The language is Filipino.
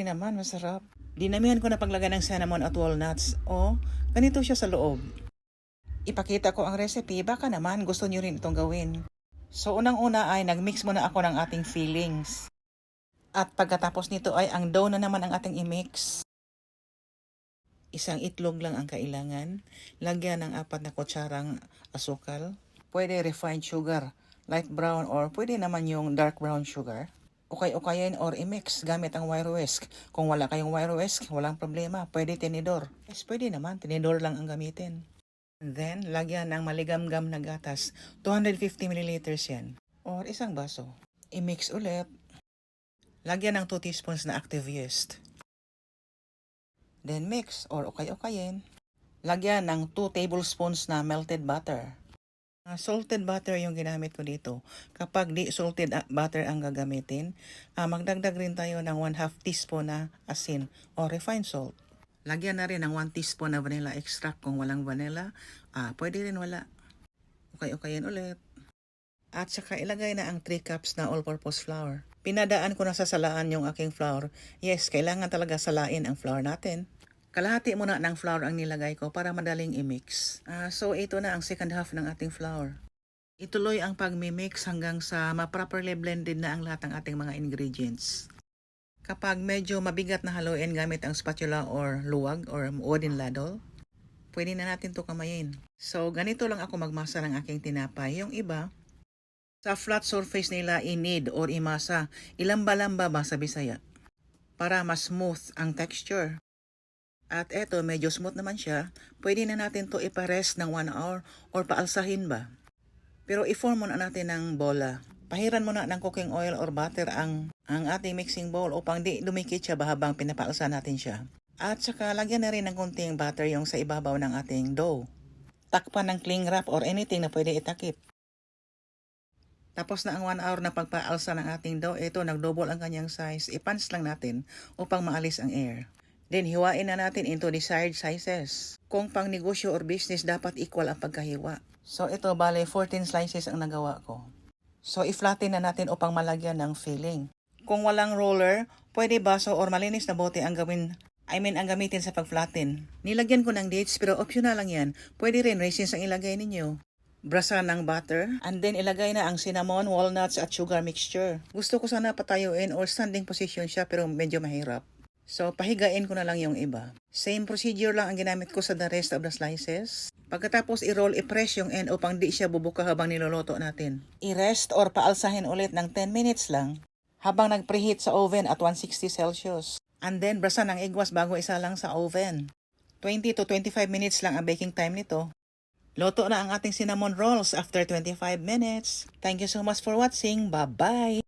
Naman, masarap. Dinamihan ko na paglagay ng cinnamon at walnuts. O, ganito siya sa loob. Ipakita ko ang recipe, baka naman gusto nyo rin itong gawin. So, unang-una ay nagmix muna ako ng ating fillings. At pagkatapos nito ay ang dough na naman ang ating i-mix. Isang itlog lang ang kailangan. Lagyan ng 4 na kutsarang asukal. Pwede refined sugar, light brown or pwede naman yung dark brown sugar. Ukay-ukayin or i-mix gamit ang wire whisk. Kung wala kayong wire whisk, walang problema. Pwede tinidor. Yes, pwede naman. Tinidor lang ang gamitin. Then, lagyan ng maligamgam na gatas. 250 ml yan. Or isang baso. I-mix ulit. Lagyan ng 2 teaspoons na active yeast. Then mix or ukay-ukayin. Lagyan ng 2 tablespoons na melted butter. Salted butter yung ginamit ko dito. Kapag di salted butter ang gagamitin, magdagdag rin tayo ng 1/2 teaspoon na asin o refined salt. Lagyan na rin ng 1 teaspoon na vanilla extract. Kung walang vanilla, pwede rin wala. Ukay-ukayin ulit. At saka ilagay na ang 3 cups na all-purpose flour. Pinadaan ko na sa salaan yung aking flour. Yes, kailangan talaga salain ang flour natin. Kalahati muna ng flour ang nilagay ko para madaling i-mix. So ito na ang second half ng ating flour. Ituloy ang pag-mix hanggang sa ma-properly blended na ang lahat ng ating mga ingredients. Kapag medyo mabigat na haluin gamit ang spatula or luwag or wooden ladle, pwede na natin to kamayin. So ganito lang ako magmasa ng aking tinapay. Yung iba, sa flat surface nila i-knead or imasa, ilamba-lamba ba sa Bisaya, para mas smooth ang texture. At eto, medyo smooth naman siya. Pwede na natin to iparest ng 1 hour or paalsahin ba. Pero i-form muna natin ng bola. Pahiran muna ng cooking oil or butter ang ating mixing bowl upang di dumikit siya habang pinapaalsa natin siya. At saka lagyan na rin ng konting butter yung sa ibabaw ng ating dough. Takpan ng cling wrap or anything na pwede itakip. Tapos na ang 1 hour na pagpaalsa ng ating dough. Ito, nag-double ang kanyang size. I-punch lang natin upang maalis ang air. Then, hiwain na natin into desired sizes. Kung pang negosyo or business, dapat equal ang pagkahiwa. So, ito, bale, 14 slices ang nagawa ko. So, i-flatten na natin upang malagyan ng filling. Kung walang roller, pwede baso or malinis na bote ang gamitin sa pag-flatten. Nilagyan ko ng dates pero optional lang yan. Pwede rin raisins ang ilagay ninyo. Brasa ng butter, and then ilagay na ang cinnamon, walnuts at sugar mixture. Gusto ko sana patayuin or standing position siya pero medyo mahirap. So, pahigain ko na lang yung iba. Same procedure lang ang ginamit ko sa the rest of the slices. Pagkatapos i-roll, i-press yung end upang di siya bubuka habang niluluto natin. I-rest or paalsahin ulit ng 10 minutes lang habang nag-preheat sa oven at 160 Celsius. And then, brasa ng igwas bago isa lang sa oven. 20 to 25 minutes lang ang baking time nito. Luto na ang ating cinnamon rolls after 25 minutes. Thank you so much for watching. Bye-bye!